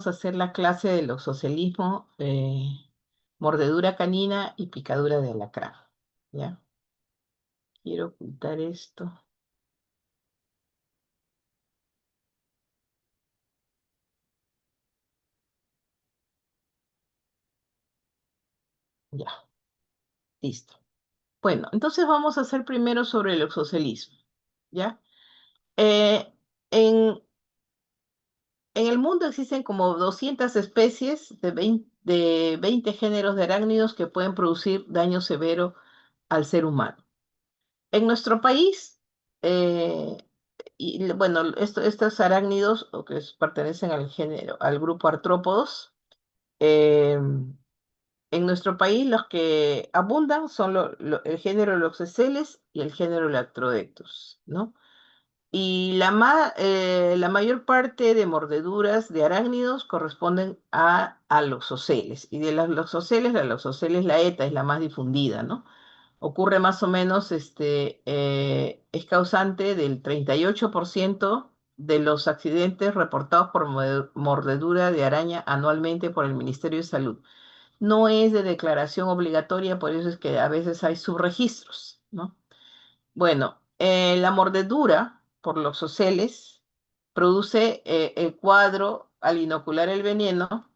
a hacer la clase del oxoscelismo, mordedura canina y picadura de alacrán. ¿Ya? Quiero ocultar esto. Ya, listo. Bueno, entonces vamos a hacer primero sobre el oxocelismo. ¿Ya? Eh, en, en el mundo existen como 200 especies de 20 géneros de arácnidos que pueden producir daño severo al ser humano. En nuestro país, eh, bueno, estos arácnidos, o que pertenecen al género, al grupo artrópodos, eh, en nuestro país los que abundan son el género Loxoceles y el género Lactrodectus, ¿no? Y la mayor parte de mordeduras de arácnidos corresponden a loxoceles. Y de las loxoceles, la loxoceles laeta es la más difundida, ¿no? Ocurre más o menos, es causante del 38% de los accidentes reportados por mordedura de araña anualmente por el Ministerio de Salud. No es de declaración obligatoria, por eso es que a veces hay subregistros, ¿no? Bueno, la mordedura por los oceles produce el cuadro, al inocular el veneno,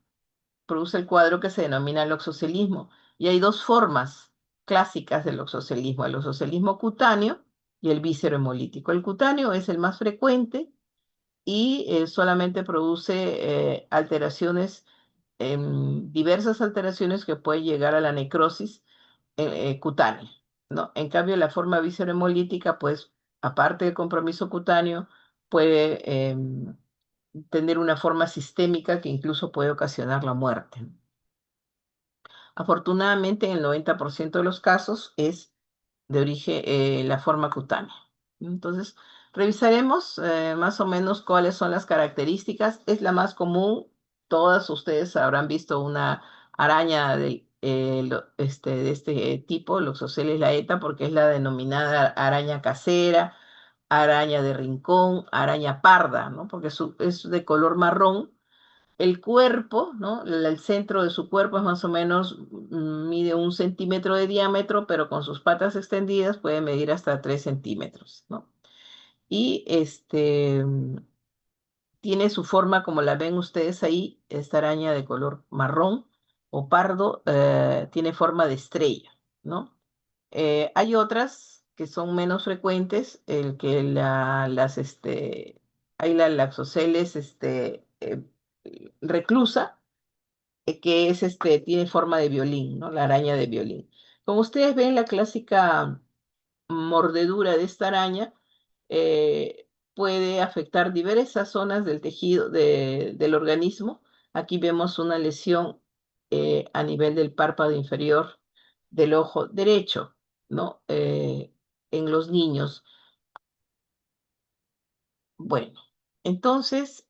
produce el cuadro que se denomina loxocelismo. Y hay dos formas clásicas del loxocelismo, el loxocelismo cutáneo y el víscero-hemolítico. El cutáneo es el más frecuente y solamente produce alteraciones, diversas alteraciones que pueden llegar a la necrosis cutánea, ¿no? En cambio, la forma viscerohemolítica, pues, aparte del compromiso cutáneo, puede tener una forma sistémica que incluso puede ocasionar la muerte. Afortunadamente, en el 90% de los casos es de origen la forma cutánea. Entonces, revisaremos más o menos cuáles son las características. Es la más común. Todas ustedes habrán visto una araña de este tipo, Loxoceles laeta, porque es la denominada araña casera, araña de rincón, araña parda, ¿no? Porque es de color marrón. El cuerpo, ¿no? El centro de su cuerpo es más o menos, mide 1 centímetro de diámetro, pero con sus patas extendidas puede medir hasta 3 centímetros, ¿no? Y tiene su forma, como la ven ustedes ahí, esta araña de color marrón o pardo, tiene forma de estrella, ¿no? Hay otras que son menos frecuentes, el que hay la Laxoceles reclusa, que es tiene forma de violín, ¿no? La araña de violín. Como ustedes ven, la clásica mordedura de esta araña puede afectar diversas zonas del tejido del organismo. Aquí vemos una lesión a nivel del párpado inferior del ojo derecho, ¿no? En los niños. Bueno, entonces,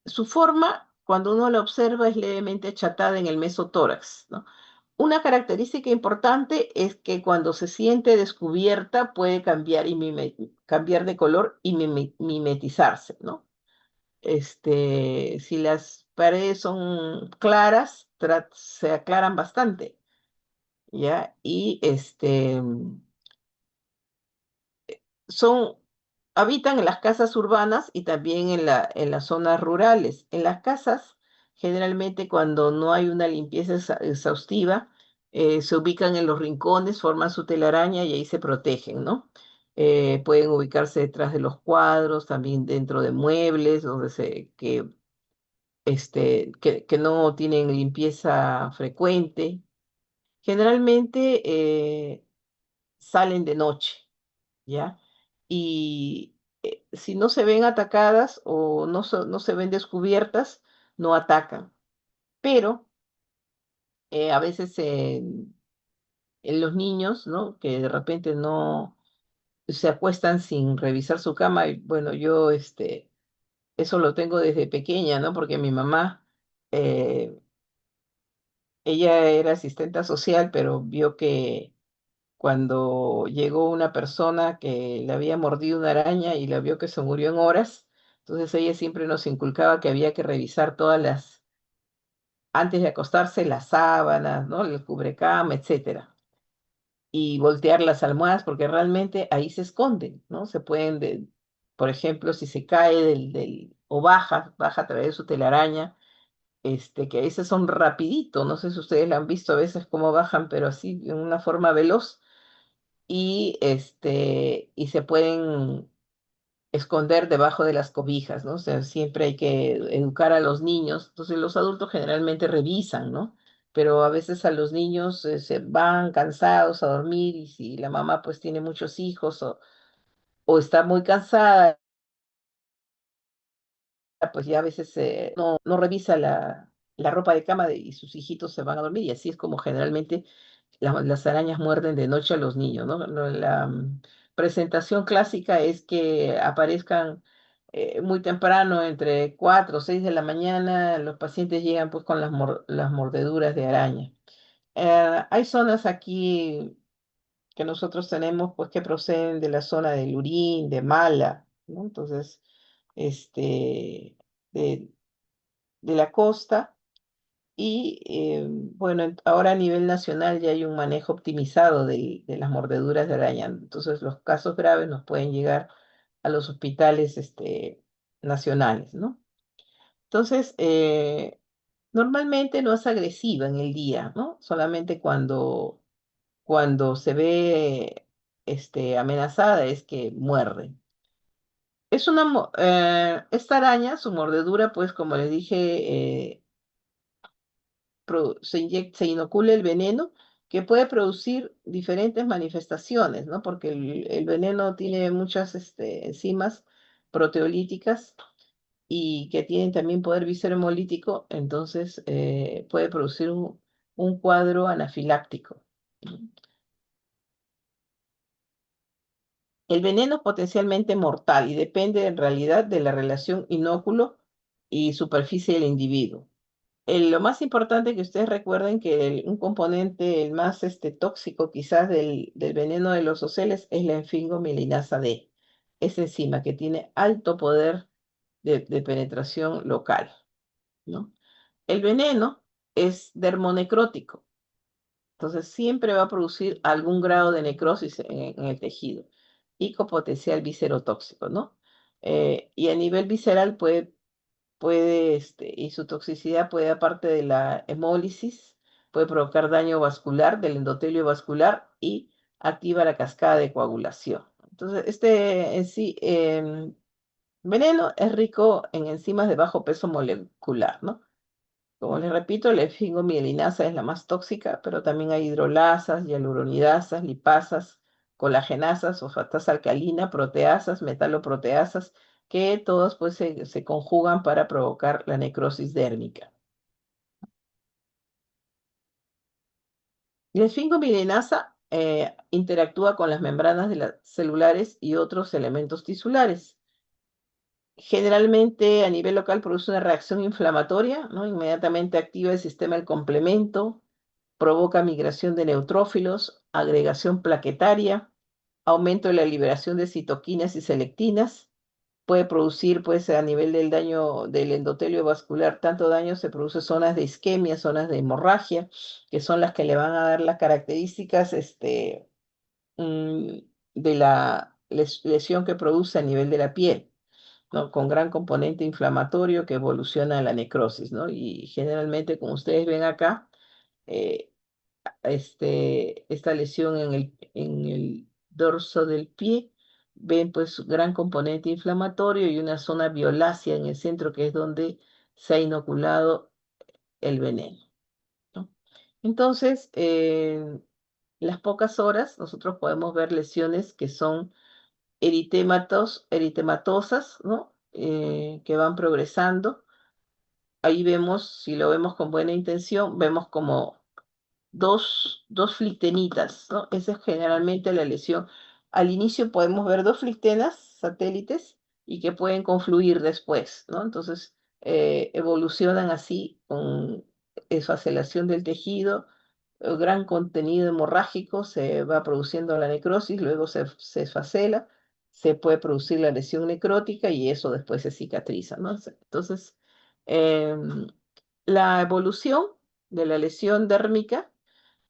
su forma, cuando uno la observa, es levemente achatada en el mesotórax, ¿no? Una característica importante es que cuando se siente descubierta puede cambiar, cambiar de color y mimetizarse, ¿no? Si las paredes son claras, se aclaran bastante, ¿ya? Y son, habitan en las casas urbanas y también en las zonas rurales. En las casas, generalmente cuando no hay una limpieza exhaustiva, se ubican en los rincones, forman su telaraña y ahí se protegen, ¿no? Pueden ubicarse detrás de los cuadros, también dentro de muebles, que no tienen limpieza frecuente. Generalmente salen de noche, ¿ya? Y si no se ven atacadas o no se ven descubiertas, no atacan. Pero a veces en los niños, ¿no? Que de repente no se acuestan sin revisar su cama, y bueno, yo eso lo tengo desde pequeña, ¿no? Porque mi mamá, eh, ella era asistente social, pero vio que cuando llegó una persona que le había mordido una araña y la vio que se murió en horas, Entonces ella siempre nos inculcaba que había que revisar antes de acostarse, las sábanas, ¿no? El cubrecama, etcétera. Y voltear las almohadas porque realmente ahí se esconden, ¿no? Por ejemplo, si se cae o baja a través de su telaraña, que a veces son rapidito, no sé si ustedes la han visto a veces cómo bajan, pero así en una forma veloz, y se pueden esconder debajo de las cobijas, ¿no? O sea, siempre hay que educar a los niños. Entonces los adultos generalmente revisan, ¿no? Pero a veces a los niños se van cansados a dormir y si la mamá pues tiene muchos hijos o está muy cansada, pues ya a veces no revisa la ropa de cama y sus hijitos se van a dormir y así es como generalmente las arañas muerden de noche a los niños, ¿no? La presentación clásica es que aparezcan muy temprano, entre 4 o 6 de la mañana, los pacientes llegan pues con las mordeduras de araña. Hay zonas aquí que nosotros tenemos pues que proceden de la zona de Lurín, de Mala, ¿no? Entonces, este, de, de la costa. Bueno, ahora a nivel nacional ya hay un manejo optimizado de las mordeduras de araña. Entonces, los casos graves nos pueden llegar a los hospitales nacionales, ¿no? Entonces, normalmente no es agresiva en el día, ¿no? Solamente cuando se ve amenazada es que muerde. Esta araña, su mordedura, pues como les dije, se inocula el veneno que puede producir diferentes manifestaciones, ¿no? Porque el veneno tiene muchas enzimas proteolíticas y que tienen también poder visceromolítico, entonces puede producir un cuadro anafiláctico. El veneno es potencialmente mortal y depende en realidad de la relación inóculo y superficie del individuo. Lo más importante que ustedes recuerden que un componente, el más tóxico quizás del veneno de los oceles es la enfingomielinasa D, esa enzima que tiene alto poder de penetración local, ¿no? El veneno es dermonecrótico, entonces siempre va a producir algún grado de necrosis en el tejido y con potencial viscerotóxico, ¿no? Y a nivel visceral y su toxicidad puede, aparte de la hemólisis, puede provocar daño vascular del endotelio vascular y activa la cascada de coagulación. Entonces, en sí, veneno es rico en enzimas de bajo peso molecular, ¿no? Como les repito, la efingomielinasa es la más tóxica, pero también hay hidrolasas, hialuronidasas, lipasas, colagenasas, fosfatasa alcalina, proteasas, metaloproteasas, que todas pues se conjugan para provocar la necrosis dérmica. La esfingomielinasa interactúa con las membranas de las celulares y otros elementos tisulares. Generalmente a nivel local produce una reacción inflamatoria, ¿no? Inmediatamente activa el sistema del complemento, provoca migración de neutrófilos, agregación plaquetaria, aumento de la liberación de citoquinas y selectinas. Puede producir, pues, a nivel del daño del endotelio vascular, tanto daño se produce zonas de isquemia, zonas de hemorragia, que son las que le van a dar las características mm, de la lesión que produce a nivel de la piel, ¿no? Con gran componente inflamatorio que evoluciona a la necrosis, ¿no? Y generalmente, como ustedes ven acá, eh, esta lesión en el dorso del pie, ven pues gran componente inflamatorio y una zona violácea en el centro que es donde se ha inoculado el veneno, ¿no? Entonces, en las pocas horas nosotros podemos ver lesiones que son eritematosas, ¿no? Que van progresando. Ahí vemos, si lo vemos con buena intención, vemos como dos flictenitas, ¿no? Esa es generalmente la lesión. Al inicio podemos ver dos flictenas satélites y que pueden confluir después, ¿no? Entonces, evolucionan así con esfacelación del tejido, gran contenido hemorrágico, se va produciendo la necrosis, luego se esfacela se puede producir la lesión necrótica y eso después se cicatriza, ¿no? Entonces, em, la evolución de la lesión dérmica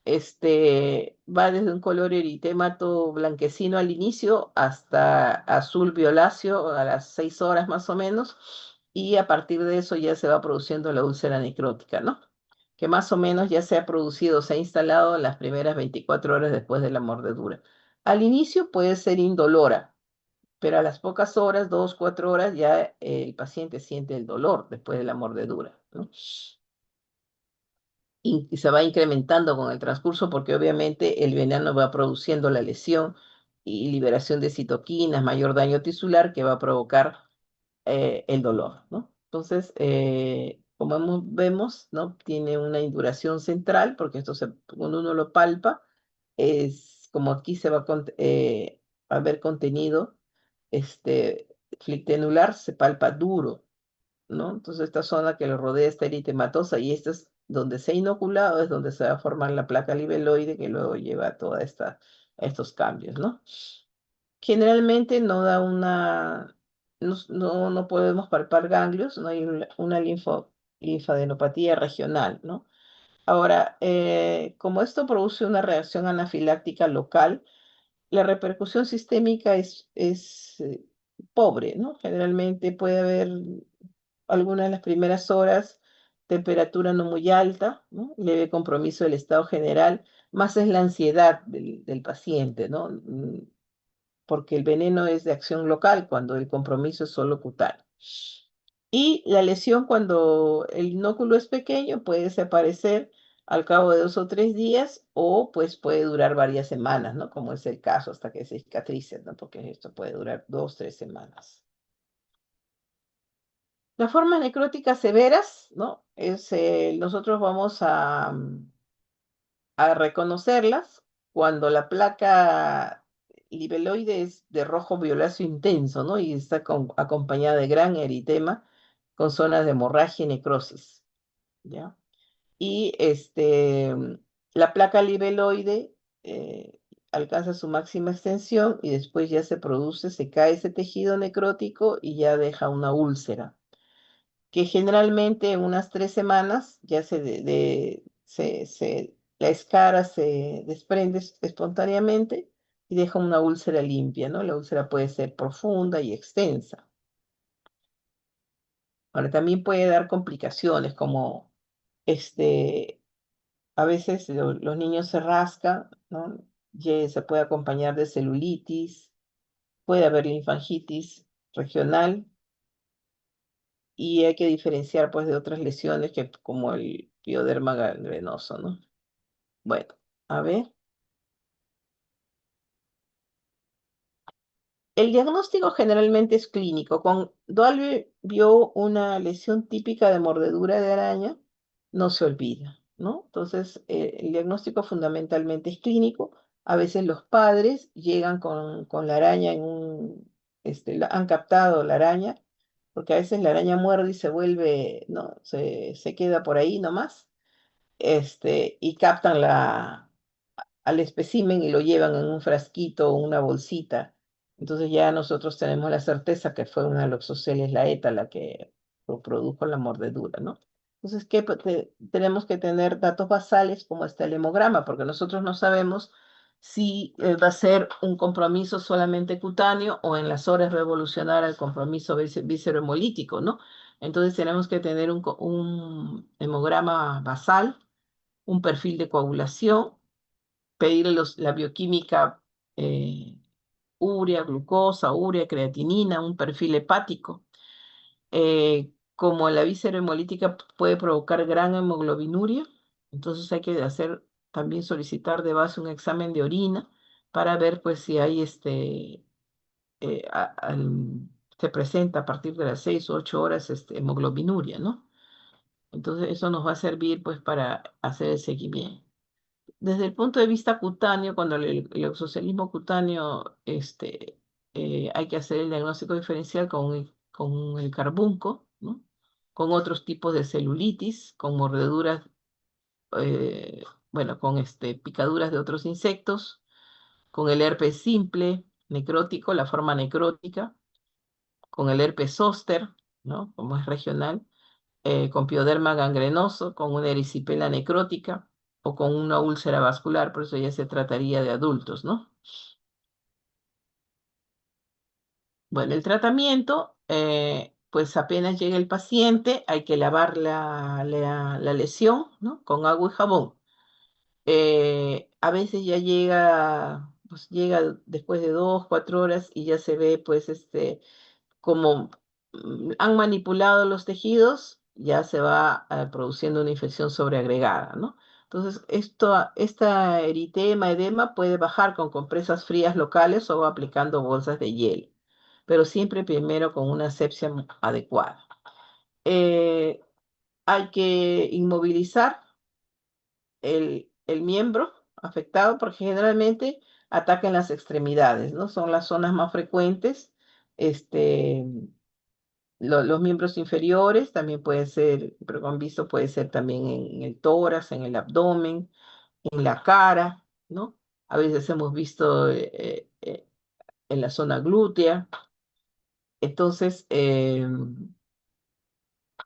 va desde un color eritémato blanquecino al inicio hasta azul violáceo a las 6 horas más o menos, y a partir de eso ya se va produciendo la úlcera necrótica, ¿no? Que más o menos ya se ha producido, se ha instalado en las primeras 24 horas después de la mordedura. Al inicio puede ser indolora, pero a las pocas horas, 2, 4 horas, ya el paciente siente el dolor después de la mordedura, ¿no? Y se va incrementando con el transcurso porque obviamente el veneno va produciendo la lesión y liberación de citoquinas, mayor daño tisular que va a provocar el dolor, ¿no? Entonces, como vemos, ¿no? Tiene una induración central porque cuando uno lo palpa, es como aquí se va a ver contenido flictenular, se palpa duro, ¿no? Entonces esta zona que lo rodea está eritematosa y esta es donde se ha inoculado, es donde se va a formar la placa libeloide que luego lleva a estos cambios, ¿no? Generalmente no da no podemos palpar ganglios, no hay una linfadenopatía regional, ¿no? Ahora, como esto produce una reacción anafiláctica local, la repercusión sistémica es pobre, ¿no? Generalmente puede haber algunas de las primeras horas, temperatura no muy alta, ¿no? Leve compromiso del estado general, más es la ansiedad del paciente, ¿no? Porque el veneno es de acción local cuando el compromiso es solo cutáneo. Y la lesión cuando el inóculo es pequeño puede desaparecer al cabo de 2 o 3 días o pues puede durar varias semanas, ¿no? Como es el caso hasta que se cicatrice, ¿no? Porque esto puede durar 2, 3 semanas. Las formas necróticas severas, ¿no? Nosotros vamos a reconocerlas cuando la placa libeloide es de rojo violáceo intenso, ¿no? Y está acompañada de gran eritema con zonas de hemorragia y necrosis, ¿ya? Y la placa libeloide alcanza su máxima extensión y después ya se cae ese tejido necrótico y ya deja una úlcera que generalmente en unas 3 semanas ya la escara se desprende espontáneamente y deja una úlcera limpia, ¿no? La úlcera puede ser profunda y extensa. Ahora también puede dar complicaciones como a veces los niños se rascan, ¿no? Se puede acompañar de celulitis, puede haber linfangitis regional y hay que diferenciar pues de otras lesiones como el pioderma gangrenoso, ¿no? Bueno, a ver. El diagnóstico generalmente es clínico. Cuando Dolby vio una lesión típica de mordedura de araña, no se olvida, ¿no? Entonces, el diagnóstico fundamentalmente es clínico. A veces los padres llegan con la araña han captado la araña, porque a veces la araña muerde y se vuelve, ¿no? Se queda por ahí nomás, y captan al espécimen y lo llevan en un frasquito o una bolsita. Entonces ya nosotros tenemos la certeza que fue una Loxoceles laeta la que produjo la mordedura, ¿no? Entonces, tenemos que tener datos basales como está el hemograma, porque nosotros no sabemos si va a ser un compromiso solamente cutáneo o en las horas va a evolucionar al compromiso viscerohemolítico, ¿no? Entonces tenemos que tener un hemograma basal, un perfil de coagulación, pedirle la bioquímica, urea, creatinina, un perfil hepático. Como la viscerohemolítica puede provocar gran hemoglobinuria, entonces hay que también solicitar de base un examen de orina para ver pues si hay se presenta a partir de las 6 u 8 horas hemoglobinuria, ¿no? Entonces eso nos va a servir pues para hacer el seguimiento. Desde el punto de vista cutáneo, cuando el exocelismo cutáneo, hay que hacer el diagnóstico diferencial con el carbunco, ¿no? Con otros tipos de celulitis, con mordeduras, bueno, con picaduras de otros insectos, con el herpes simple, necrótico, la forma necrótica, con el herpes zóster, ¿no? Como es regional, con pioderma gangrenoso, con una erisipela necrótica o con una úlcera vascular, por eso ya se trataría de adultos, ¿no? Bueno, el tratamiento, pues apenas llega el paciente, hay que lavar la lesión, ¿no? Con agua y jabón. A veces ya llega, pues llega después de 2, 4 horas y ya se ve, pues, como han manipulado los tejidos, ya se va produciendo una infección sobreagregada, ¿no? Entonces, esta eritema, edema puede bajar con compresas frías locales o aplicando bolsas de hielo, pero siempre primero con una asepsia adecuada. Eh, Hay que inmovilizar el miembro afectado porque generalmente atacan las extremidades, ¿no? Son las zonas más frecuentes. Este, los miembros inferiores también pueden ser, pero con visto puede ser también en el tórax, en el abdomen, en la cara, ¿no? A veces hemos visto en la zona glútea. Entonces,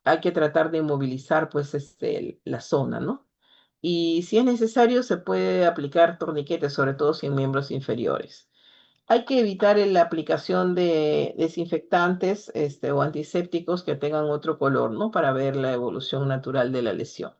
hay que tratar de inmovilizar pues la zona, ¿no? Y si es necesario, se puede aplicar torniquetes, sobre todo si en miembros inferiores. Hay que evitar la aplicación de desinfectantes o antisépticos que tengan otro color, ¿no? Para ver la evolución natural de la lesión.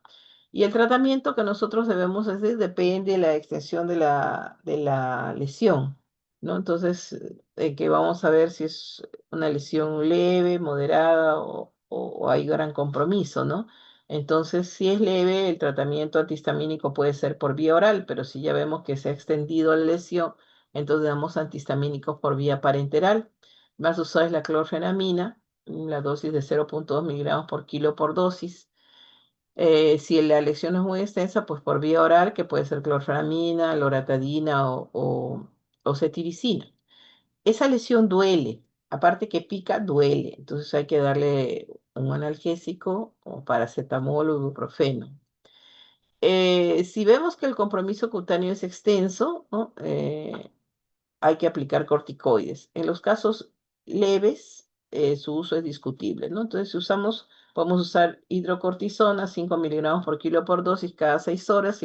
Y el tratamiento que nosotros debemos hacer depende de la extensión de la lesión, ¿no? Entonces, que vamos a ver si es una lesión leve, moderada o hay gran compromiso, ¿no? Entonces, si es leve, el tratamiento antihistamínico puede ser por vía oral, pero si ya vemos que se ha extendido la lesión, entonces damos antihistamínicos por vía parenteral. Más usada es la clorfenamina, la dosis de 0,2 miligramos por kilo por dosis. Si la lesión es muy extensa, pues por vía oral, que puede ser clorfenamina, loratadina o cetiricina. Esa lesión duele, aparte que pica, duele. Entonces hay que darle un analgésico o paracetamol o ibuprofeno. Si vemos que el compromiso cutáneo es extenso, ¿no? Hay que aplicar corticoides. En los casos leves, su uso es discutible, ¿no? Entonces, si podemos usar hidrocortisona, 5 miligramos por kilo por dosis cada 6 horas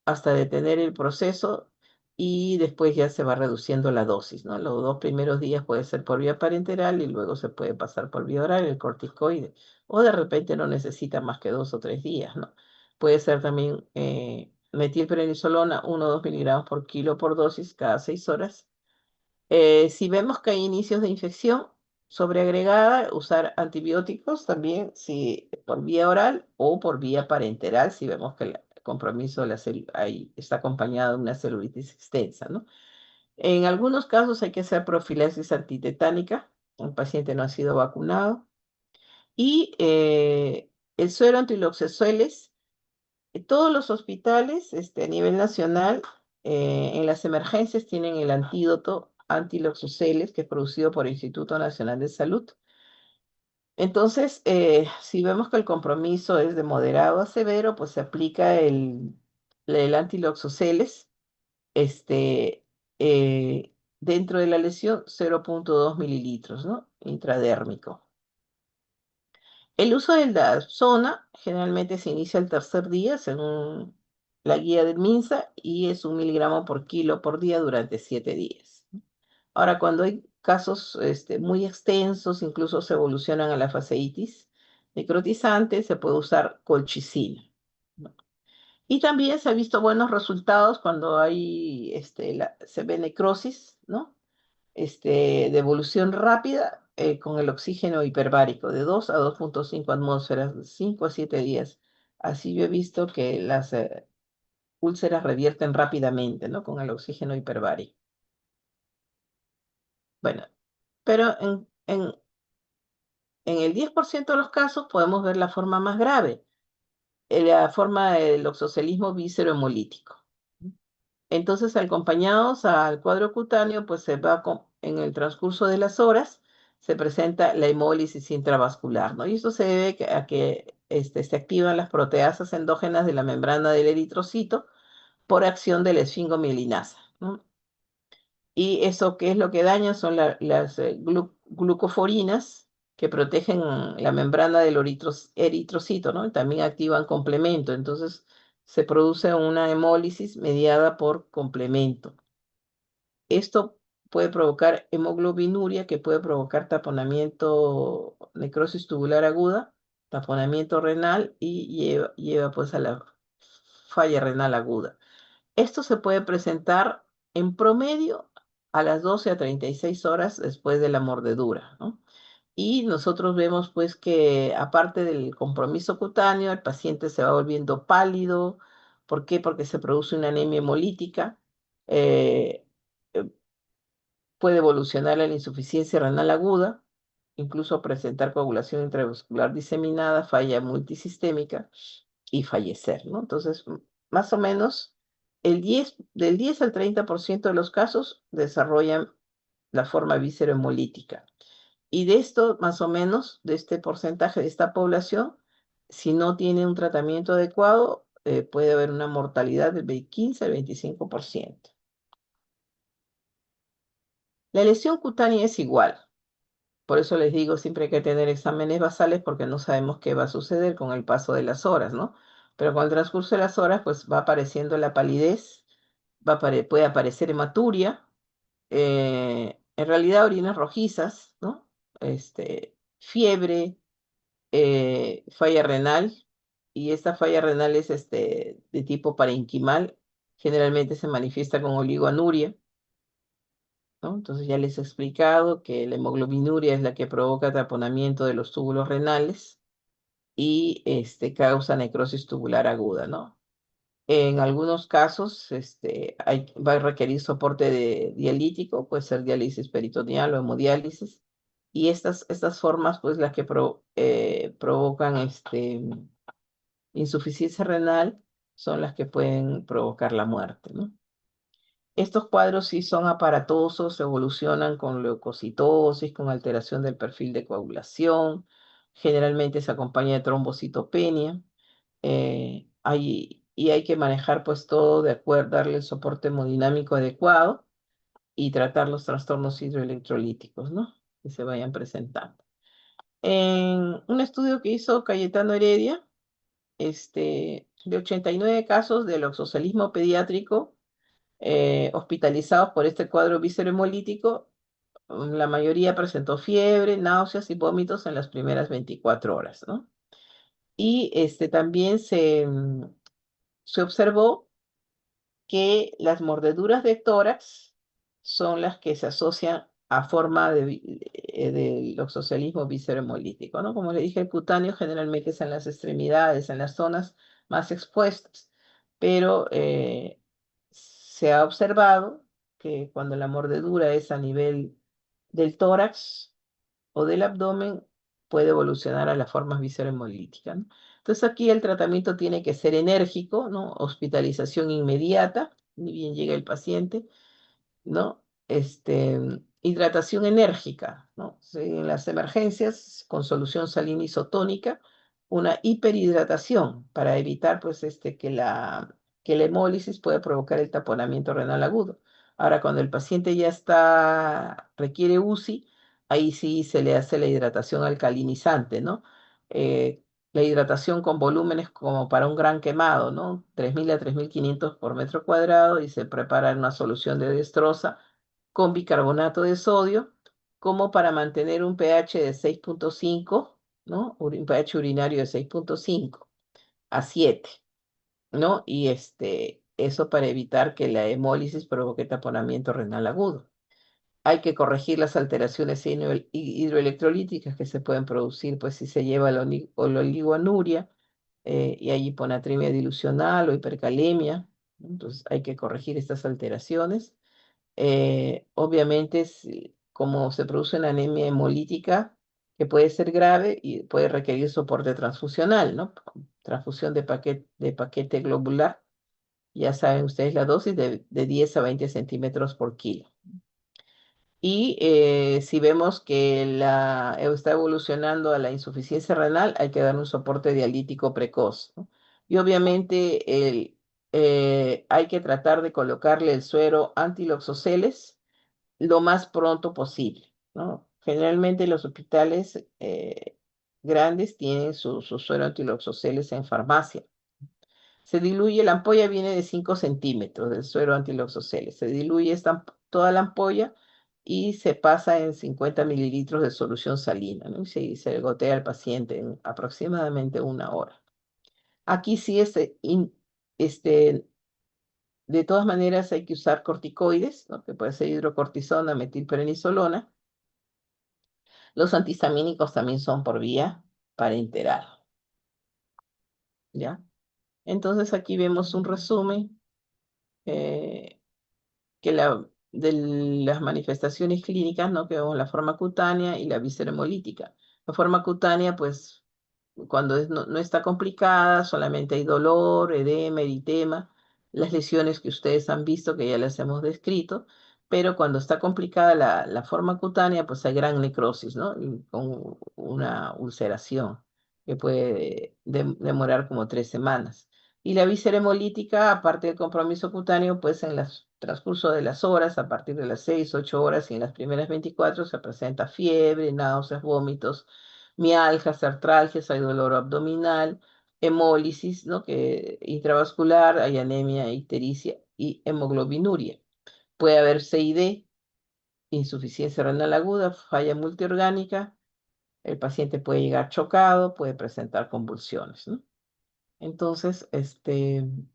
hasta detener el proceso y después ya se va reduciendo la dosis, ¿no? Los 2 primeros días puede ser por vía parenteral y luego se puede pasar por vía oral el corticoide. O de repente no necesita más que 2 o 3 días, ¿no? Puede ser también metilprednisolona, 1 o 2 miligramos por kilo por dosis cada 6 horas. Si vemos que hay inicios de infección sobreagregada, usar antibióticos también, si por vía oral o por vía parenteral, si vemos que el compromiso de la ahí está acompañado de una celulitis extensa, ¿no? En algunos casos hay que hacer profilaxis antitetánica, el paciente no ha sido vacunado, y el suero antiloxoceles todos los hospitales a nivel nacional en las emergencias tienen el antídoto antiloxoceles que es producido por el Instituto Nacional de Salud. Entonces, si vemos que el compromiso es de moderado a severo, pues se aplica el antiloxoceles dentro de la lesión 0,2 mililitros, ¿no? Intradérmico. El uso de la zona generalmente se inicia el tercer día, según la guía del MINSA, y es 1 miligramo por kilo por día durante 7 días. Ahora, cuando hay casos muy extensos, incluso se evolucionan a la fasciitis necrotizante, se puede usar colchicina, ¿no? Y también se ha visto buenos resultados cuando se ve necrosis, ¿no? De evolución rápida con el oxígeno hiperbárico de 2 a 2,5 atmósferas, de 5 a 7 días. Así yo he visto que las úlceras revierten rápidamente, ¿no? Con el oxígeno hiperbárico. Bueno, pero en el 10% de los casos podemos ver la forma más grave, la forma del oxocelismo víscero-hemolítico. Entonces, acompañados al cuadro cutáneo, pues en el transcurso de las horas se presenta la hemólisis intravascular, ¿no? Y esto se debe a que se activan las proteasas endógenas de la membrana del eritrocito por acción de la esfingomielinasa, ¿no? Y eso, ¿qué es lo que daña? Son las glucoforinas que protegen la membrana del eritrocito, ¿no? Y también activan complemento. Entonces, se produce una hemólisis mediada por complemento. Esto puede provocar hemoglobinuria, que puede provocar taponamiento, necrosis tubular aguda, taponamiento renal y lleva pues a la falla renal aguda. Esto se puede presentar en promedio a las 12 a 36 horas después de la mordedura, ¿no? Y nosotros vemos pues que aparte del compromiso cutáneo, el paciente se va volviendo pálido. ¿Por qué? Porque se produce una anemia hemolítica. eh, eh, Puede evolucionar a la insuficiencia renal aguda, incluso presentar coagulación intravascular diseminada, falla multisistémica y fallecer, ¿no? Entonces, más o menos, del 10 al 30% de los casos desarrollan la forma víscerohemolítica. Y de esto, más o menos, de este porcentaje de esta población, si no tiene un tratamiento adecuado, puede haber una mortalidad del 15 al 25%. La lesión cutánea es igual. Por eso les digo, siempre hay que tener exámenes basales porque no sabemos qué va a suceder con el paso de las horas, ¿no? Pero con el transcurso de las horas, pues va apareciendo la palidez, puede aparecer hematuria, en realidad orinas rojizas, ¿no? Fiebre, falla renal, y esta falla renal es de tipo parenquimal, generalmente se manifiesta con oligoanuria, ¿no? Entonces ya les he explicado que la hemoglobinuria es la que provoca taponamiento de los túbulos renales y causa necrosis tubular aguda, ¿no? En algunos casos va a requerir soporte dialítico, puede ser diálisis peritoneal o hemodiálisis, y estas formas, pues las que provocan insuficiencia renal son las que pueden provocar la muerte, ¿no? Estos cuadros sí son aparatosos, evolucionan con leucocitosis, con alteración del perfil de coagulación, generalmente se acompaña de trombocitopenia, y hay que manejar pues todo de acuerdo, darle el soporte hemodinámico adecuado y tratar los trastornos hidroelectrolíticos, ¿no? Que se vayan presentando. En un estudio que hizo Cayetano Heredia, de 89 casos de loxocelismo pediátrico, hospitalizados por este cuadro víscerohemolítico, la mayoría presentó fiebre, náuseas y vómitos en las primeras 24 horas, ¿no? Y también se observó que las mordeduras de tórax son las que se asocian a forma del oxocelismo viscerohemolítico, ¿no? Como le dije, el cutáneo generalmente es en las extremidades, en las zonas más expuestas, pero se ha observado que cuando la mordedura es a nivel del tórax o del abdomen, puede evolucionar a las formas viscerohemolíticas, ¿no? Entonces aquí el tratamiento tiene que ser enérgico, ¿no? Hospitalización inmediata, ni bien llega el paciente, ¿no? Hidratación enérgica, ¿no? Sí, en las emergencias, con solución salina isotónica, una hiperhidratación para evitar, pues, que la hemólisis pueda provocar el taponamiento renal agudo. Ahora, cuando el paciente ya requiere UCI, ahí sí se le hace la hidratación alcalinizante, ¿no? Eh, la hidratación con volúmenes como para un gran quemado, ¿no? 3.000 a 3.500 por metro cuadrado, y se prepara en una solución de destroza con bicarbonato de sodio, como para mantener un pH de 6,5, ¿no? Un pH urinario de 6,5 a 7, ¿no? Y eso para evitar que la hemólisis provoque taponamiento renal agudo. Hay que corregir las alteraciones hidroelectrolíticas que se pueden producir, pues si se lleva la oligoanuria, y hay hiponatremia dilucional o hipercalemia, ¿no? Entonces hay que corregir estas alteraciones. Obviamente, como se produce una anemia hemolítica que puede ser grave y puede requerir soporte transfusional, ¿no? Transfusión de paquete globular. Ya saben ustedes la dosis de 10 a 20 centímetros por kilo. Y si vemos que está evolucionando a la insuficiencia renal, hay que dar un soporte dialítico precoz, ¿no? Y obviamente hay que tratar de colocarle el suero antiloxoceles lo más pronto posible, ¿no? Generalmente los hospitales grandes tienen su suero antiloxoceles en farmacia. Se diluye, la ampolla viene de 5 centímetros del suero antiloxoceles. Se diluye toda la ampolla y se pasa en 50 mililitros de solución salina, ¿no? Y se gotea al paciente en aproximadamente 1 hora. Aquí sí, este, de todas maneras hay que usar corticoides, ¿no? Que puede ser hidrocortisona, metilprednisolona. Los antihistamínicos también son por vía parenteral, ¿ya? Entonces aquí vemos un resumen eh, de las manifestaciones clínicas, ¿no? Que vemos la forma cutánea y la visceromolítica. La forma cutánea, pues, cuando no está complicada, solamente hay dolor, edema, eritema, las lesiones que ustedes han visto, que ya las hemos descrito, pero cuando está complicada la forma cutánea, pues hay gran necrosis, ¿no? Y con una ulceración que puede demorar como 3 semanas. Y la víscera hemolítica, aparte del compromiso cutáneo, pues en el transcurso de las horas, a partir de las 6, 8 horas y en las primeras 24 se presenta fiebre, náuseas, vómitos, mialgias, artralgias, hay dolor abdominal, hemólisis, ¿no? Que intravascular, hay anemia, ictericia y hemoglobinuria. Puede haber CID, insuficiencia renal aguda, falla multiorgánica, el paciente puede llegar chocado, puede presentar convulsiones, ¿no? Entonces, en,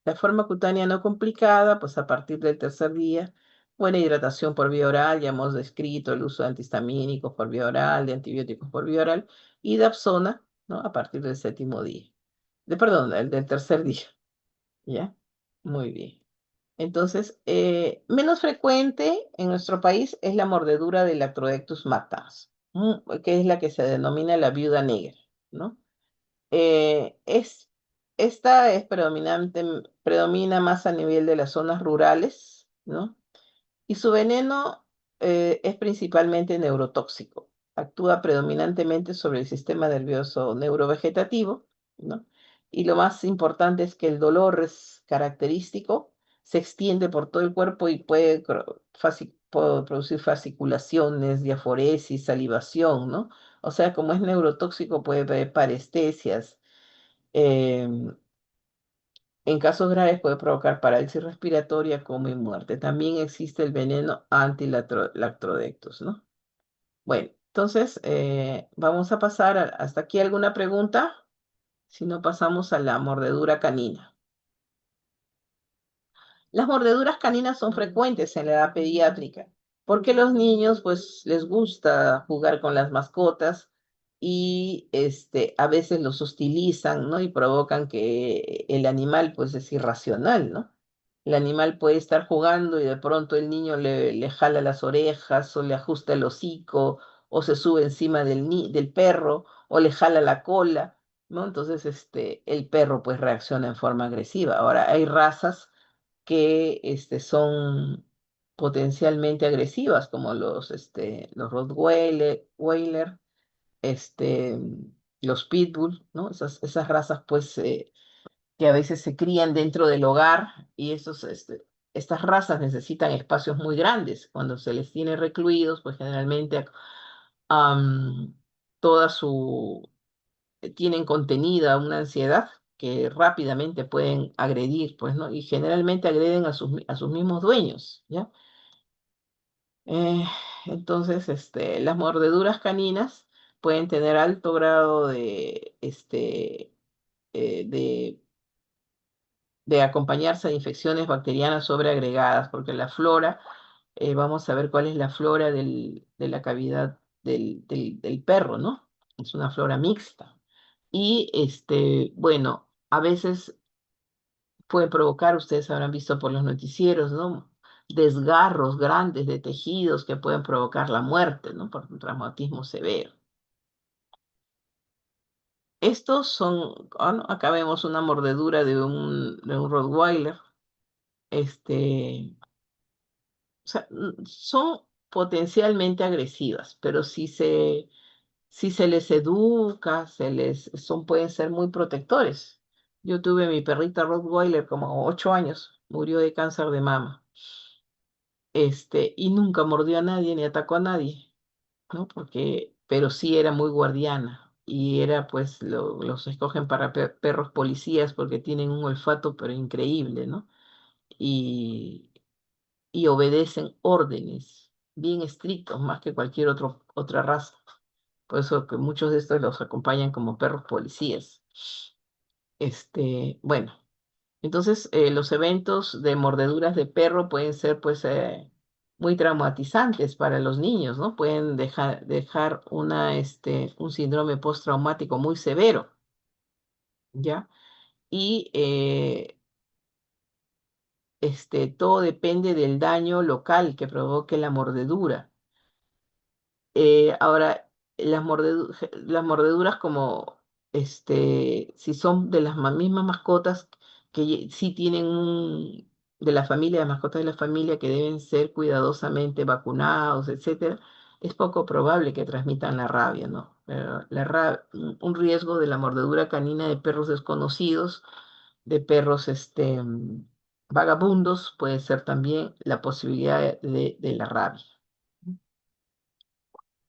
la forma cutánea no complicada, pues a partir del tercer día, buena hidratación por vía oral, ya hemos descrito el uso de antihistamínicos por vía oral, de antibióticos por vía oral, y Dapsona, ¿no? A partir del séptimo día. Perdón, el del tercer día, ¿ya? Muy bien. Entonces, menos frecuente en nuestro país es la mordedura del Lactrodectus matans, que es la que se denomina la viuda negra, ¿no? Eh, es, esta es predomina más a nivel de las zonas rurales, ¿no? Y su veneno es principalmente neurotóxico. Actúa predominantemente sobre el sistema nervioso neurovegetativo, ¿no? Y lo más importante es que el dolor es característico, se extiende por todo el cuerpo y puede producir fasciculaciones, diaforesis, salivación, ¿no? O sea, como es neurotóxico, puede haber parestesias. em, en casos graves puede provocar parálisis respiratoria, coma y muerte. También existe el veneno antilactrodectus, ¿no? Bueno, entonces vamos a pasar hasta aquí. ¿Alguna pregunta? Si no, pasamos a la mordedura canina. Las mordeduras caninas son frecuentes en la edad pediátrica, porque los niños pues les gusta jugar con las mascotas y a veces los hostilizan, ¿no? Y provocan que el animal pues es irracional, ¿no? El animal puede estar jugando y de pronto el niño le jala las orejas o le ajusta el hocico o se sube encima del perro o le jala la cola, ¿no? Entonces el perro pues reacciona en forma agresiva. Ahora hay razas que son potencialmente agresivas, como los Rottweiler, este, los Pitbull, ¿no? Esas razas, pues, que a veces se crían dentro del hogar y estas razas necesitan espacios muy grandes. Cuando se les tiene recluidos, pues generalmente am, toda su tienen contenida una ansiedad que rápidamente pueden agredir, pues, ¿no? Y generalmente agreden a sus mismos dueños, ¿ya? Eh, entonces, las mordeduras caninas pueden tener alto grado de, de acompañarse de infecciones bacterianas sobreagregadas, porque la flora, vamos a ver cuál es la flora de la cavidad del perro, ¿no? Es una flora mixta. Y bueno, a veces puede provocar, ustedes habrán visto por los noticieros, ¿no? Desgarros grandes de tejidos que pueden provocar la muerte, ¿no? Por un traumatismo severo. Estos son, ¿no? Acá vemos una mordedura de un Rottweiler. O sea, son potencialmente agresivas, pero si se les educa, pueden ser muy protectores. Yo tuve mi perrita Rottweiler como 8 años murió de cáncer de mama, y nunca mordió a nadie ni atacó a nadie, ¿no? Pero sí era muy guardiana y era, pues, los escogen para perros policías porque tienen un olfato, pero increíble, ¿no? Y, y obedecen órdenes bien estrictos, más que cualquier otra raza. Por eso que muchos de estos los acompañan como perros policías. Bueno, entonces los eventos de mordeduras de perro pueden ser pues muy traumatizantes para los niños, ¿no? Pueden dejar un síndrome postraumático muy severo, ¿ya? Y todo depende del daño local que provoque la mordedura. Ahora, las mordeduras como, si son de las mismas mascotas que sí tienen de la familia, de mascotas de la familia que deben ser cuidadosamente vacunados, etcétera, es poco probable que transmitan la rabia, ¿no? Pero un riesgo de la mordedura canina de perros desconocidos, de perros, vagabundos, puede ser también la posibilidad de la rabia.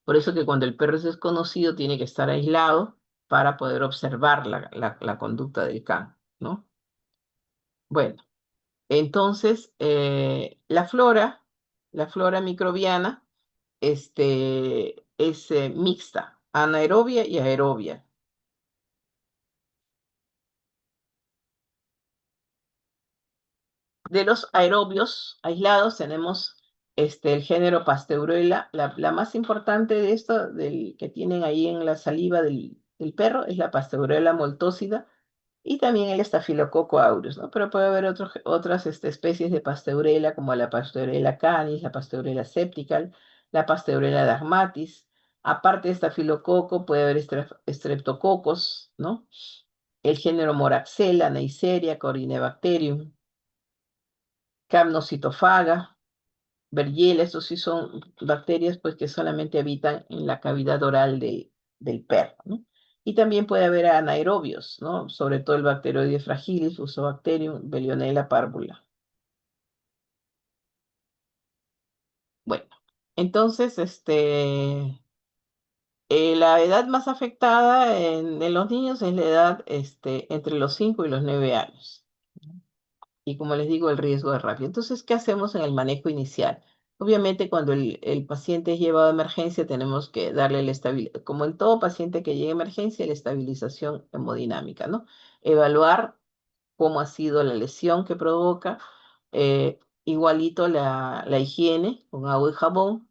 Por eso que cuando el perro es desconocido tiene que estar aislado para poder observar la conducta del can, ¿no? Bueno, entonces la flora microbiana, es mixta, anaerobia y aerobia. De los aerobios aislados tenemos el género Pasteurella. La más importante de esto, del que tienen ahí en la saliva del perro, es la Pasteurella moltósida y también el Staphylococcus aureus, ¿no? Pero puede haber otras especies de Pasteurella, como la Pasteurella canis, la Pasteurella septicale, la Pasteurella dermatis. Aparte de Staphylococcus, puede haber Streptococcus, ¿no? El género Moraxella, Neisseria, Corynebacterium, Capnocitofaga, Bergella. Estos sí son bacterias pues, que solamente habitan en la cavidad oral del perro, ¿no? Y también puede haber anaerobios, ¿no? Sobre todo el Bacteroides fragilis, Fusobacterium, Bellionella parvula. Bueno, entonces, la edad más afectada en los niños es la edad entre los 5 y los 9 años. Y como les digo, el riesgo de rabia. Entonces, ¿qué hacemos en el manejo inicial? Obviamente, cuando el paciente es llevado a emergencia, tenemos que darle la estabilidad, como en todo paciente que llegue a emergencia, la estabilización hemodinámica, ¿no? Evaluar cómo ha sido la lesión que provoca, igualito la higiene con agua y jabón.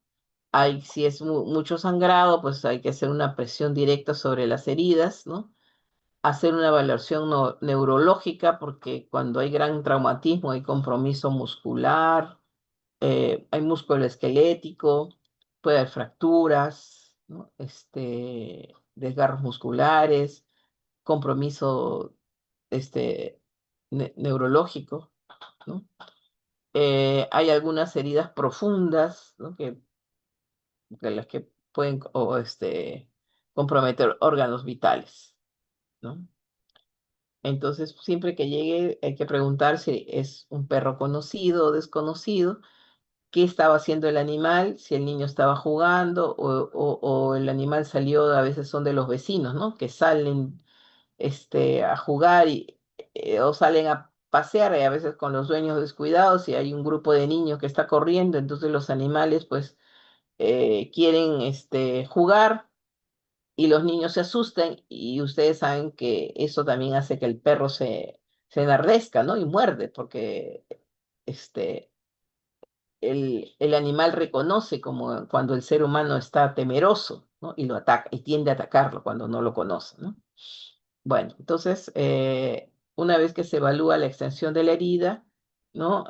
Si es mucho sangrado, pues hay que hacer una presión directa sobre las heridas, ¿no? Hacer una evaluación neurológica, porque cuando hay gran traumatismo hay compromiso muscular, hay músculo esquelético, puede haber fracturas, ¿no? Desgarros musculares, compromiso neurológico, ¿no? Hay algunas heridas profundas, ¿no? Las que pueden comprometer órganos vitales, ¿no? Entonces, siempre que llegue, hay que preguntar si es un perro conocido o desconocido, qué estaba haciendo el animal, si el niño estaba jugando o el animal salió, a veces son de los vecinos, ¿no? Que salen a jugar o salen a pasear, y a veces con los dueños descuidados, y hay un grupo de niños que está corriendo, entonces los animales pues quieren jugar y los niños se asustan, y ustedes saben que eso también hace que el perro se enardezca, ¿no? Y muerde, porque este, el animal reconoce como cuando el ser humano está temeroso, ¿no? Y lo ataca, y tiende a atacarlo cuando no lo conoce, ¿no? Bueno, entonces, una vez que se evalúa la extensión de la herida, ¿no?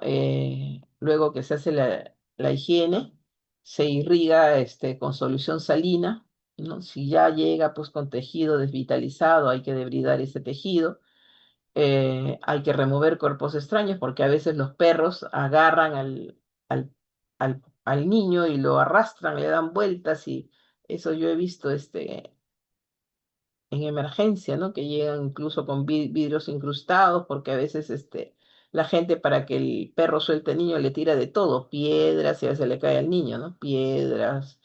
Luego que se hace la higiene, se irriga con solución salina, ¿no? Si ya llega pues con tejido desvitalizado, hay que debridar ese tejido. Hay que remover cuerpos extraños, porque a veces los perros agarran al niño y lo arrastran, le dan vueltas, y eso yo he visto en emergencia, ¿no? Que llegan incluso con vidrios incrustados, porque a veces la gente para que el perro suelte al niño le tira de todo, piedras, y a veces le cae al niño, ¿no? Piedras,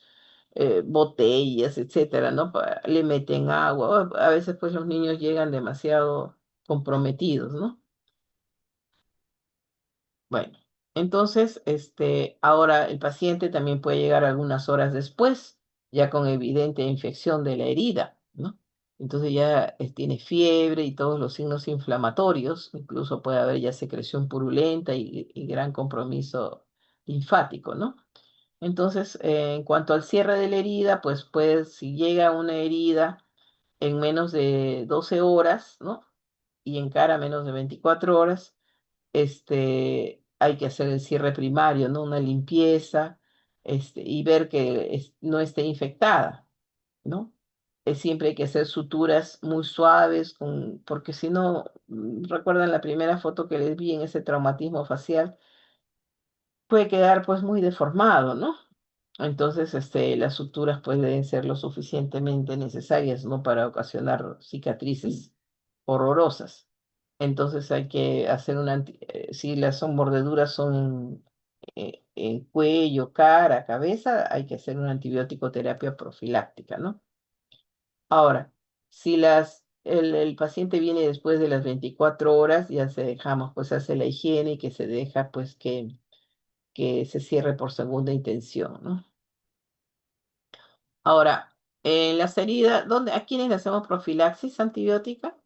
botellas, etcétera, ¿no? Le meten agua, a veces pues los niños llegan demasiado comprometidos, ¿no? Bueno, entonces, ahora el paciente también puede llegar algunas horas después, ya con evidente infección de la herida, ¿no? Entonces ya tiene fiebre y todos los signos inflamatorios, incluso puede haber ya secreción purulenta y gran compromiso linfático, ¿no? Entonces, en cuanto al cierre de la herida, pues si llega una herida en menos de 12 horas, ¿no? Y en cara menos de 24 horas, hay que hacer el cierre primario, ¿no? Una limpieza, y ver que no esté infectada, ¿no? Siempre hay que hacer suturas muy suaves, porque si no, recuerdan la primera foto que les vi en ese traumatismo facial, puede quedar pues muy deformado, ¿no? Entonces, las suturas pues deben ser lo suficientemente necesarias, ¿no? Para ocasionar cicatrices horrorosas. Entonces hay que hacer si las son mordeduras son en cuello, cara, cabeza, hay que hacer una antibiótico terapia profiláctica, ¿no? Ahora, si el paciente viene después de las 24 horas, ya se dejamos, pues se hace la higiene y que se deja pues que se cierre por segunda intención, ¿no? Ahora, en las heridas, ¿a quiénes le hacemos profilaxis antibiótica?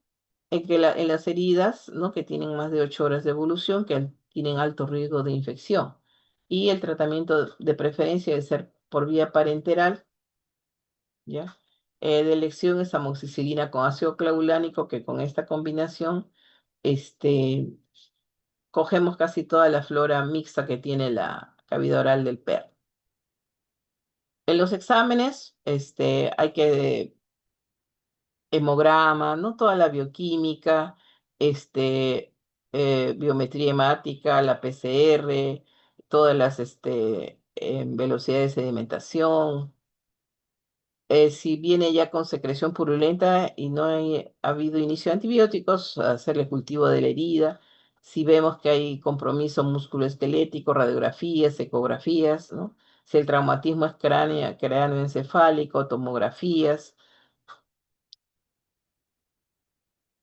En las heridas, ¿no? Que tienen más de 8 horas de evolución, que tienen alto riesgo de infección. Y el tratamiento de preferencia debe ser por vía parenteral, ¿ya? De elección es amoxicilina con ácido clavulánico, que con esta combinación, este, cogemos casi toda la flora mixta que tiene la cavidad oral del perro. En los exámenes, hay que hemograma, ¿no? Toda la bioquímica, biometría hemática, la PCR, todas las velocidades de sedimentación. Si viene ya con secreción purulenta y no ha habido inicio de antibióticos, hacerle cultivo de la herida. Si vemos que hay compromiso musculoesquelético, radiografías, ecografías, ¿no? Si el traumatismo es cráneoencefálico, tomografías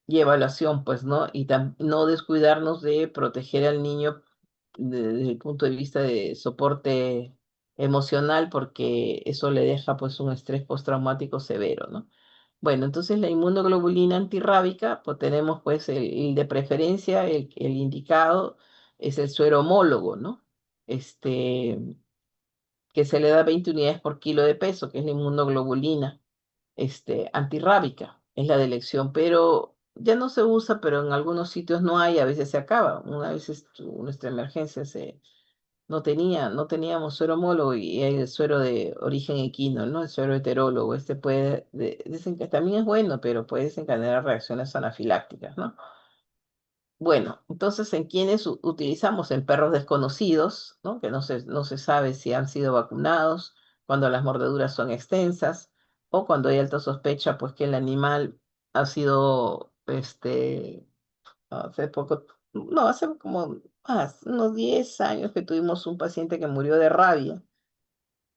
y evaluación, pues, ¿no? Y no descuidarnos de proteger al niño desde el punto de vista de soporte emocional, porque eso le deja, pues, un estrés postraumático severo, ¿no? Bueno, entonces la inmunoglobulina antirrábica, pues tenemos, pues, el de preferencia, el indicado, es el suero homólogo, ¿no? Este, que se le da 20 unidades por kilo de peso, que es la inmunoglobulina antirrábica, es la de elección, pero ya no se usa, pero en algunos sitios no hay, a veces se acaba. Una vez nuestra emergencia no teníamos suero homólogo y hay el suero de origen equino, ¿no? El suero heterólogo, dicen que también es bueno, pero puede desencadenar reacciones anafilácticas, ¿no? Bueno, entonces, ¿en quiénes utilizamos? En perros desconocidos, ¿no? Que no se sabe si han sido vacunados, cuando las mordeduras son extensas, o cuando hay alta sospecha, pues que el animal ha sido, hace poco, no, hace como unos 10 años que tuvimos un paciente que murió de rabia,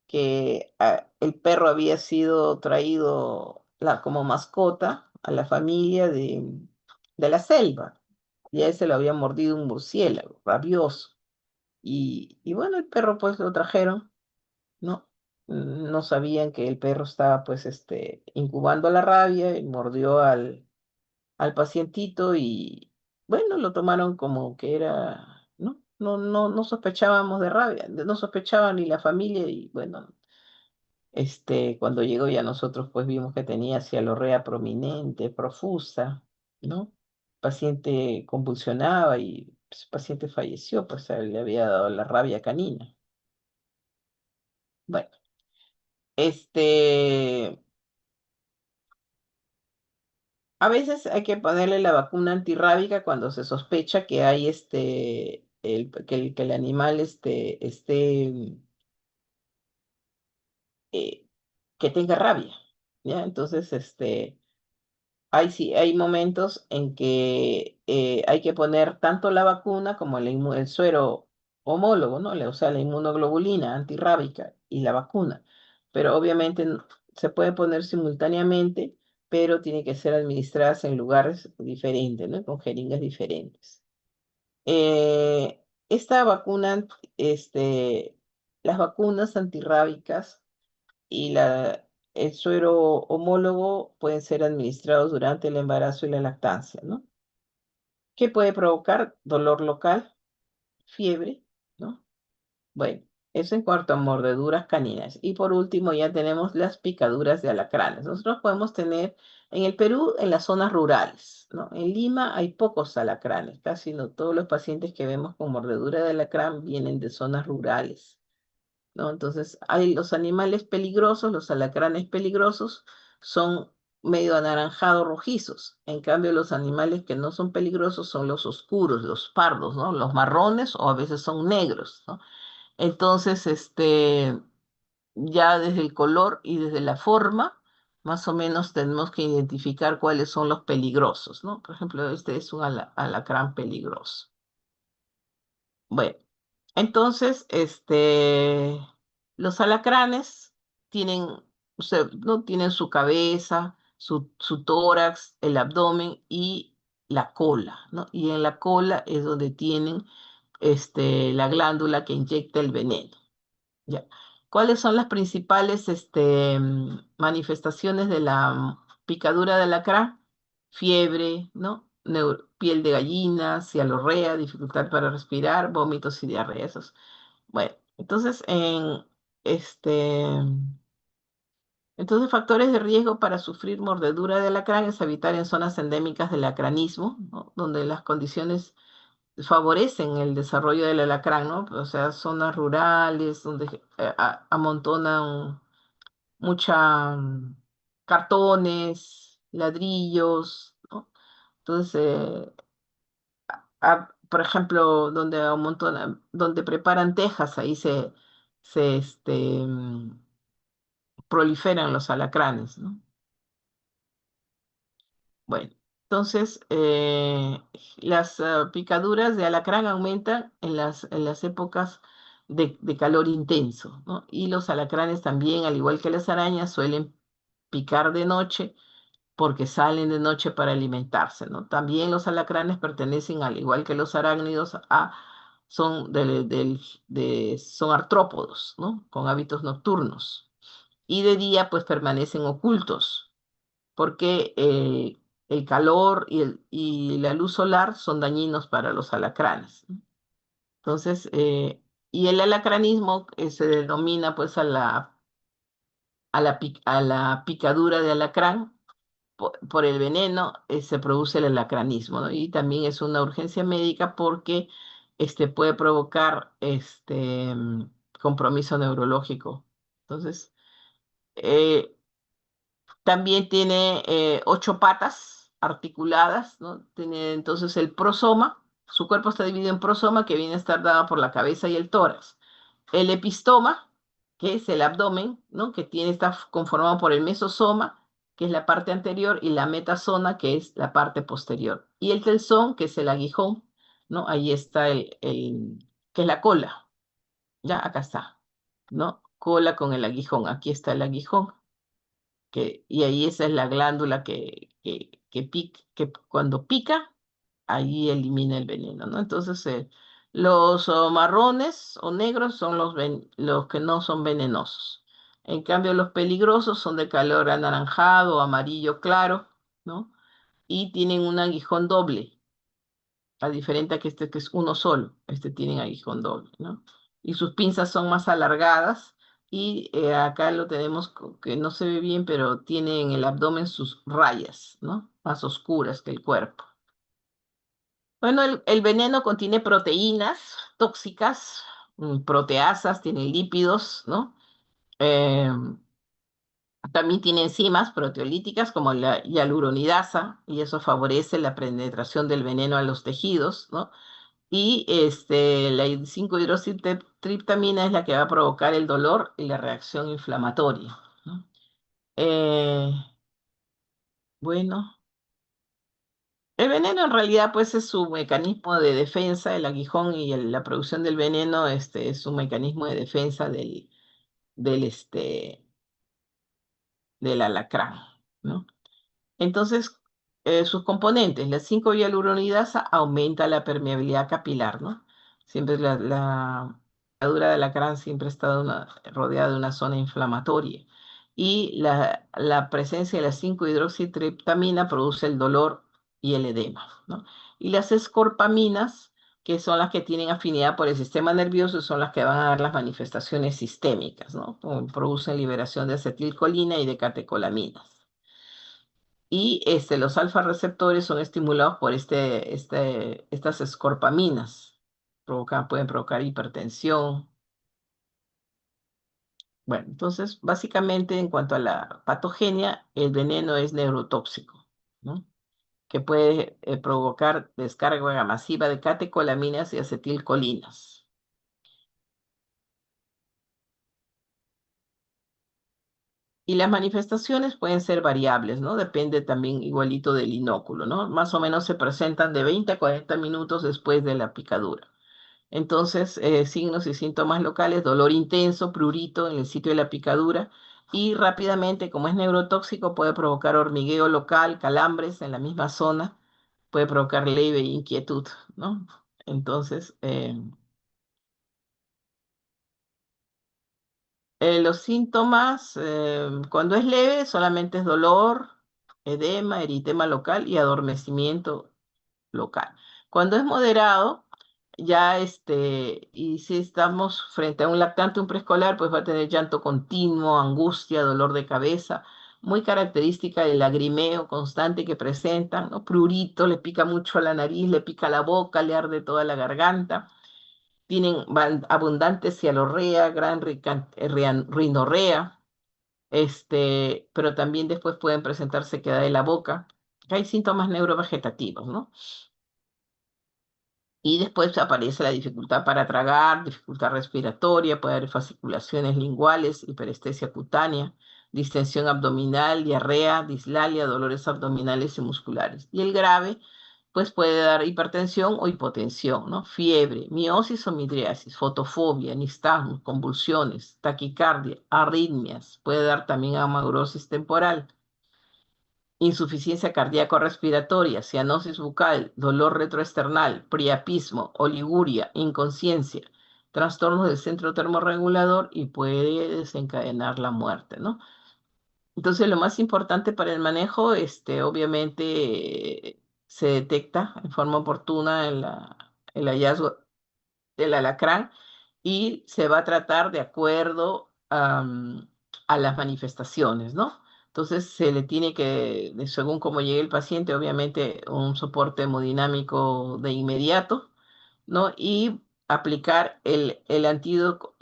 que el perro había sido traído como mascota a la familia de la selva. Y a ese lo había mordido un murciélago rabioso. Y bueno, el perro pues lo trajeron, ¿no? No sabían que el perro estaba pues incubando la rabia y mordió al pacientito y bueno, lo tomaron como que era, ¿no? No sospechábamos de rabia, no sospechaba ni la familia y bueno, cuando llegó ya nosotros pues vimos que tenía cialorrea prominente, profusa, ¿no? Paciente convulsionaba y pues, el paciente falleció, pues le había dado la rabia canina. Bueno, a veces hay que ponerle la vacuna antirrábica cuando se sospecha que hay que el animal eh, que tenga rabia, ¿ya? Entonces, Sí, hay momentos en que hay que poner tanto la vacuna como el suero homólogo, ¿no? O sea, la inmunoglobulina antirrábica y la vacuna. Pero obviamente se puede poner simultáneamente, pero tiene que ser administradas en lugares diferentes, ¿no? Con jeringas diferentes. Esta vacuna, las vacunas antirrábicas y el suero homólogo pueden ser administrados durante el embarazo y la lactancia, ¿no? ¿Qué puede provocar? Dolor local, fiebre, ¿no? Bueno, eso en cuanto a mordeduras caninas. Y por último ya tenemos las picaduras de alacranes. Nosotros podemos tener en el Perú, en las zonas rurales, ¿no? En Lima hay pocos alacranes, casi no todos los pacientes que vemos con mordedura de alacrán vienen de zonas rurales. ¿No? Entonces, hay los animales peligrosos, los alacranes peligrosos, son medio anaranjado rojizos. En cambio, los animales que no son peligrosos son los oscuros, los pardos, ¿no? Los marrones o a veces son negros, ¿no? Entonces, ya desde el color y desde la forma, más o menos tenemos que identificar cuáles son los peligrosos, ¿no? Por ejemplo, este es un alacrán peligroso. Bueno, entonces, los alacranes tienen, ¿no? Tienen su cabeza, su tórax, el abdomen y la cola, ¿no? Y en la cola es donde tienen, la glándula que inyecta el veneno. Ya. ¿Cuáles son las principales, manifestaciones de la picadura de alacrán? Fiebre, ¿no? Piel de gallina, cialorrea, dificultad para respirar, vómitos y diarrea. Bueno, entonces, este, entonces factores de riesgo para sufrir mordedura de alacrán es habitar en zonas endémicas del alacranismo, ¿no? Donde las condiciones favorecen el desarrollo del alacrán, ¿no? O sea, zonas rurales donde amontonan mucha cartones, ladrillos, ¿no? Entonces, por ejemplo, donde amontonan, donde preparan tejas, ahí se proliferan los alacranes, ¿no? Bueno, entonces las picaduras de alacrán aumentan en las épocas de calor intenso, ¿no? Y los alacranes también, al igual que las arañas, suelen picar de noche porque salen de noche para alimentarse, ¿no? También los alacranes pertenecen, al igual que los arácnidos, son artrópodos, ¿no? Con hábitos nocturnos. Y de día, pues permanecen ocultos porque el calor y la luz solar son dañinos para los alacranes, ¿no? Entonces, y el alacranismo se denomina pues a la picadura de alacrán. Por el veneno se produce el alacranismo, ¿no? Y también es una urgencia médica porque puede provocar compromiso neurológico. Entonces, eh, también tiene 8 patas articuladas, ¿no? Tiene entonces el prosoma. Su cuerpo está dividido en prosoma, que viene a estar dado por la cabeza y el tórax. El epistoma, que es el abdomen, ¿no? Está conformado por el mesosoma, que es la parte anterior, y la metasoma, que es la parte posterior. Y el telson, que es el aguijón, ¿no? Ahí está que es la cola. Ya, acá está, ¿no? Cola con el aguijón. Aquí está el aguijón y ahí esa es la glándula que cuando pica, ahí elimina el veneno, ¿no? Entonces, los marrones o negros son los que no son venenosos. En cambio, los peligrosos son de color anaranjado o amarillo claro, ¿no? Y tienen un aguijón doble a diferente a que es uno solo. Tiene aguijón doble, ¿no? Y sus pinzas son más alargadas y acá lo tenemos que no se ve bien, pero tiene en el abdomen sus rayas, ¿no? Más oscuras que el cuerpo. Bueno, el veneno contiene proteínas tóxicas, proteasas, tiene lípidos, ¿no? Eh, También tiene enzimas proteolíticas como la hialuronidasa y eso favorece la penetración del veneno a los tejidos, ¿no? Y la 5-hidroxitriptamina es la que va a provocar el dolor y la reacción inflamatoria, ¿no? Eh, bueno. El veneno en realidad pues es su mecanismo de defensa, el aguijón y la producción del veneno es un mecanismo de defensa del, este, del alacrán, ¿no? Entonces, sus componentes, la 5-hialuronidasa aumenta la permeabilidad capilar, ¿no? Siempre la dura de alacrán siempre ha estado rodeada de una zona inflamatoria. Y la presencia de la 5-hidroxitriptamina produce el dolor y el edema, ¿no? Y las escorpaminas, que son las que tienen afinidad por el sistema nervioso, son las que van a dar las manifestaciones sistémicas, ¿no? Como producen liberación de acetilcolina y de catecolaminas. Y los alfa receptores son estimulados por estas escorpaminas. Pueden provocar hipertensión. Bueno, entonces, básicamente, en cuanto a la patogenia, el veneno es neurotóxico, ¿no? Que puede provocar descarga masiva de catecolaminas y acetilcolinas. Y las manifestaciones pueden ser variables, ¿no? Depende también igualito del inóculo, ¿no? Más o menos se presentan de 20 a 40 minutos después de la picadura. Entonces, signos y síntomas locales, dolor intenso, prurito en el sitio de la picadura y rápidamente, como es neurotóxico, puede provocar hormigueo local, calambres en la misma zona, puede provocar leve inquietud, ¿no? Entonces, los síntomas, cuando es leve, solamente es dolor, edema, eritema local y adormecimiento local. Cuando es moderado, ya y si estamos frente a un lactante, un preescolar, pues va a tener llanto continuo, angustia, dolor de cabeza, muy característica del lagrimeo constante que presentan, ¿no? Prurito, le pica mucho la nariz, le pica la boca, le arde toda la garganta. Tienen abundante cialorrea, gran rinorrea, pero también después pueden presentar sequedad de la boca. Hay síntomas neurovegetativos, ¿no? Y después aparece la dificultad para tragar, dificultad respiratoria, puede haber fasciculaciones linguales, hiperestesia cutánea, distensión abdominal, diarrea, dislalia, dolores abdominales y musculares. Y el grave, pues puede dar hipertensión o hipotensión, ¿no? Fiebre, miosis o midriasis, fotofobia, nistagmus, convulsiones, taquicardia, arritmias, puede dar también amaurosis temporal, insuficiencia cardíaco-respiratoria, cianosis bucal, dolor retroesternal, priapismo, oliguria, inconsciencia, trastornos del centro termorregulador y puede desencadenar la muerte, ¿no? Entonces, lo más importante para el manejo, obviamente, se detecta en forma oportuna el hallazgo del alacrán y se va a tratar de acuerdo a las manifestaciones, ¿no? Entonces se le tiene que, según cómo llegue el paciente, obviamente un soporte hemodinámico de inmediato, ¿no? Y aplicar el antídoto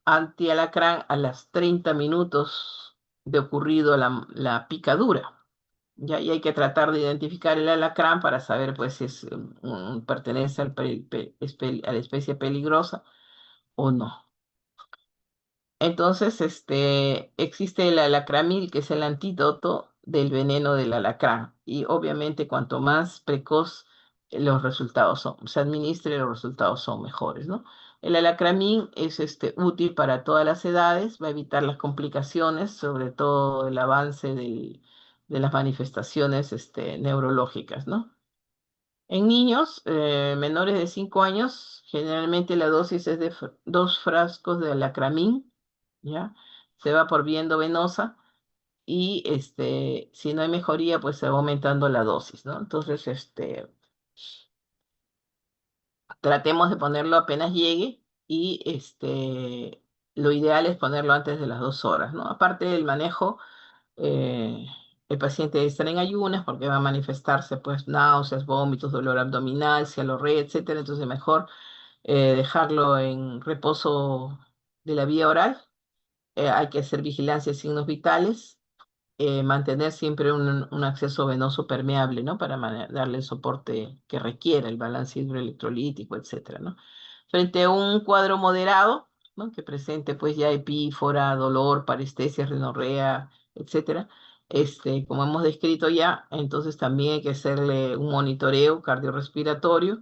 antialacrán a las 30 minutos de ocurrido la picadura. Ya, y hay que tratar de identificar el alacrán para saber pues si pertenece a la especie peligrosa o no. Entonces, existe el alacramil, que es el antídoto del veneno del alacrán. Y obviamente, cuanto más precoz los resultados se administre, los resultados son mejores, ¿no? El alacramín es útil para todas las edades, va a evitar las complicaciones, sobre todo el avance de las manifestaciones neurológicas, ¿no? En niños menores de 5 años, generalmente la dosis es de 2 frascos de alacramín, ¿ya? Se va por vía endovenosa y si no hay mejoría, pues se va aumentando la dosis, ¿no? Entonces, tratemos de ponerlo apenas llegue y lo ideal es ponerlo antes de las 2 horas, ¿no? Aparte del manejo, eh, el paciente debe estar en ayunas porque va a manifestarse pues náuseas, vómitos, dolor abdominal, cialorrea, etcétera. Entonces mejor dejarlo en reposo de la vía oral. Hay que hacer vigilancia de signos vitales, mantener siempre un acceso venoso permeable, ¿no? Para darle el soporte que requiera, el balance hidroelectrolítico, etcétera, ¿no? Frente a un cuadro moderado, ¿no? Que presente pues ya epífora, dolor, parestesia, rinorrea, etcétera. como hemos descrito ya, entonces también hay que hacerle un monitoreo cardiorrespiratorio,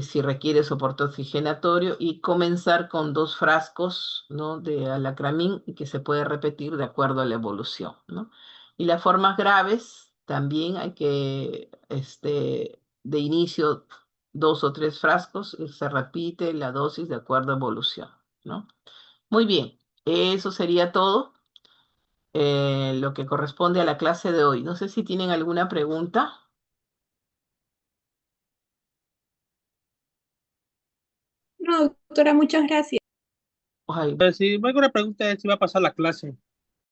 si requiere soporte oxigenatorio y comenzar con 2 frascos, ¿no? de alacramín y que se puede repetir de acuerdo a la evolución, ¿no? Y las formas graves también hay que, de inicio, 2 o 3 frascos y se repite la dosis de acuerdo a evolución, ¿no? Muy bien, eso sería todo, lo que corresponde a la clase de hoy. No sé si tienen alguna pregunta. No, doctora, muchas gracias. Ay, Si me hago una pregunta, si va a pasar la clase.